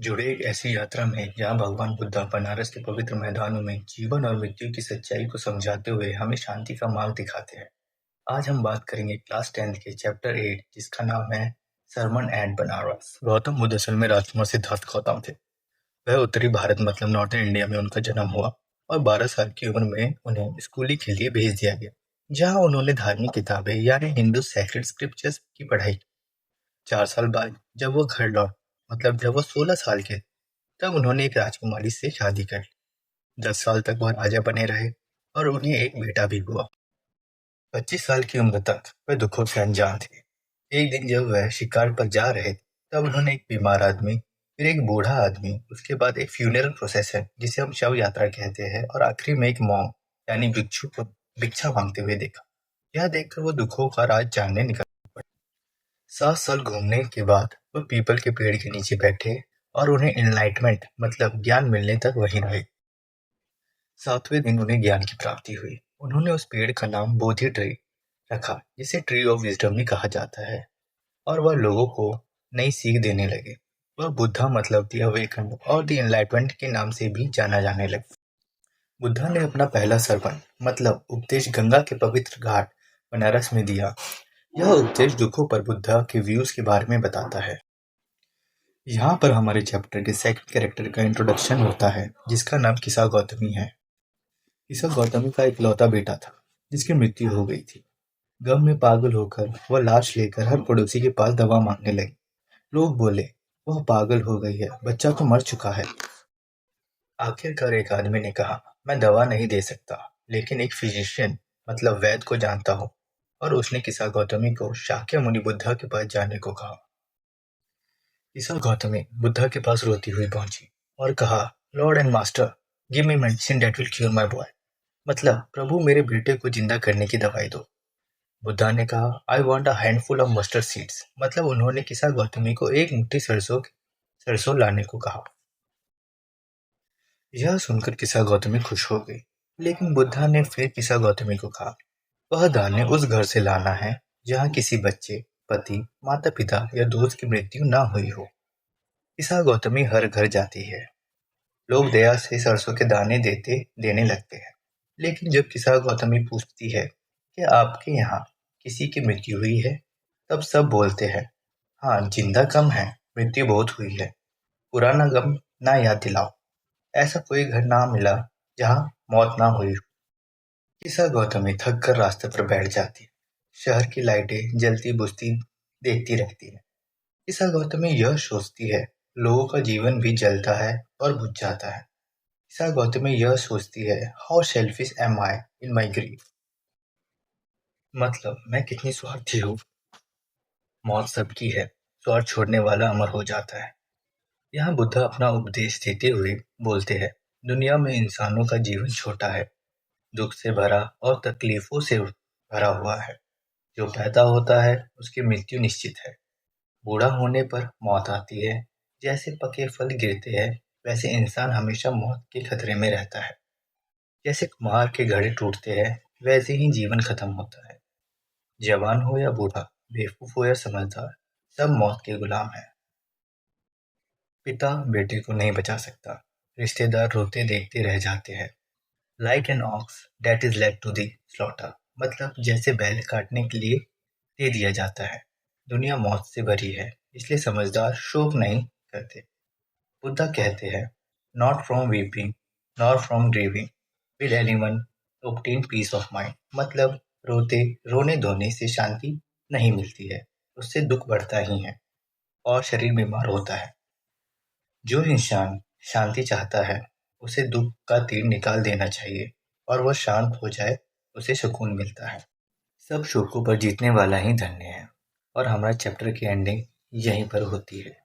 जुड़े एक ऐसी यात्रा में जहाँ भगवान बुद्धा बनारस के पवित्र मैदानों में जीवन और मृत्यु की सच्चाई को समझाते हुए हमें शांति का मार्ग दिखाते हैं। आज हम बात करेंगे क्लास 10th के चैप्टर 8 जिसका नाम है सरमन एट बनारस। गौतम बुद्ध असल में राजकुमार सिद्धार्थ गौतम थे। वह उत्तरी भारत मतलब नॉर्थन इंडिया में उनका जन्म हुआ और 12 साल की उम्र में उन्हें स्कूलिंग के लिए भेज दिया गया, जहाँ उन्होंने धार्मिक किताबें यानी हिंदू सैक्रेड स्क्रिप्चर्स की पढ़ाई की। 4 साल बाद जब वो घर लौट मतलब जब वो 16 साल के, तब उन्होंने एक राजकुमारी से शादी कर ली। 10 साल तक वह राजा बने रहे और उन्हें एक बेटा भी हुआ। 25 साल की उम्र तक वह दुखों से अनजान थे। एक दिन जब वह शिकार पर जा रहे थे, तब उन्होंने एक बीमार आदमी, फिर एक बूढ़ा आदमी, उसके बाद एक फ्यूनरल प्रोसेशन जिसे हम शव यात्रा कहते हैं, और आखिरी में एक मॉन्क यानी भिक्षु को भिक्षा मांगते हुए देखा। यह देखकर वो दुखों का राज जानने निकल पड़े। 7 साल घूमने के बाद वह पीपल के पेड़ के नीचे बैठे और उन्हें एनलाइटमेंट मतलब ज्ञान मिलने तक वहीं रहे। 7वें दिन उन्हें ज्ञान की प्राप्ति हुई। उन्होंने उस पेड़ का नाम बोधि ट्री रखा, जिसे ट्री ऑफ विजडम भी कहा जाता है, और वह लोगों को नई सीख देने लगे। वह बुद्धा मतलब द अवेकन और द एनलाइटमेंट के नाम से भी जाना जाने लगा। बुद्धा ने अपना पहला सरमन मतलब उपदेश गंगा के पवित्र घाट बनारस में दिया। यह उपदेश दुखों पर बुद्धा के व्यूज के बारे में बताता है। यहाँ पर हमारे चैप्टर के सेकंड कैरेक्टर का इंट्रोडक्शन होता है, जिसका नाम किसा गौतमी है। किसा गौतमी का इकलौता बेटा था, जिसकी मृत्यु हो गई थी। गम में पागल होकर वह लाश लेकर हर पड़ोसी के पास दवा मांगने लगी। लोग बोले, वह पागल हो गई है, बच्चा तो मर चुका है। आखिरकार एक आदमी ने कहा, मैं दवा नहीं दे सकता, लेकिन एक फिजिशियन मतलब वैद्य को जानता हूँ, और उसने किसा गौतमी को शाक्य मुनि बुद्धा के पास जाने को कहा। किसा गौतमी बुद्धा के पास रोती हुई पहुंची और कहा, Lord and master, give me medicine that will cure my boy. मतलब, प्रभु मेरे बेटे को जिंदा करने की दवाई दो। बुद्धा ने कहा, I want a handful of mustard seeds. मतलब उन्होंने किसा गौतमी को एक मुट्ठी सरसों लाने को कहा। यह सुनकर किसा गौतमी खुश हो गई, लेकिन बुद्धा ने फिर किसा गौतमी को कहा, वह दाने उस घर से लाना है जहाँ किसी बच्चे, पति, माता पिता या दोस्त की मृत्यु ना हुई हो। किसा गौतमी हर घर जाती है। लोग दया से सरसों के दाने देने लगते हैं। लेकिन जब किसा गौतमी पूछती है कि आपके यहाँ किसी की मृत्यु हुई है, तब सब बोलते हैं, हाँ, जिंदा कम है, मृत्यु बहुत हुई है। पुराना गम ना याद दिलाओ। ऐसा कोई घर ना मिला जहाँ मौत ना हुई हो। किसा गौतमी थक कर रास्ते पर बैठ जाती है। शहर की लाइटें जलती बुझती देखती रहती है। किसा गौतमी यह सोचती है, लोगों का जीवन भी जलता है और बुझ जाता है। किसा गौतमी यह सोचती है, how selfish am I in my grief. मतलब, मैं कितनी स्वार्थी हूँ। मौत सबकी है, स्वार्थ छोड़ने वाला अमर हो जाता है। यहाँ बुद्धा अपना उपदेश देते हुए बोलते हैं, दुनिया में इंसानों का जीवन छोटा है, दुख से भरा और तकलीफों से भरा हुआ है। जो पैदा होता है उसकी मृत्यु निश्चित है। बूढ़ा होने पर मौत आती है। जैसे पके फल गिरते हैं, वैसे इंसान हमेशा मौत के खतरे में रहता है। जैसे कुम्हार के घड़े टूटते हैं, वैसे ही जीवन खत्म होता है। जवान हो या बूढ़ा, बेवकूफ हो या समझदार, सब मौत के गुलाम हैं। पिता बेटे को नहीं बचा सकता। रिश्तेदार रोते देखते रह जाते हैं। Like an ox that is led to the slaughter. मतलब, जैसे बैल काटने के लिए दे दिया जाता है। दुनिया मौत से भरी है, इसलिए समझदार शोक नहीं करते। बुद्धा कहते हैं, not from weeping not from grieving will anyone obtain peace of mind. मतलब, रोने धोने से शांति नहीं मिलती है, उससे दुख बढ़ता ही है और शरीर बीमार होता है। जो इंसान शांति चाहता है, उसे दुख का तीर निकाल देना चाहिए, और वह शांत हो जाए, उसे सुकून मिलता है। सब शोकों पर जीतने वाला ही धन्य है। और हमारा चैप्टर की एंडिंग यहीं पर होती है।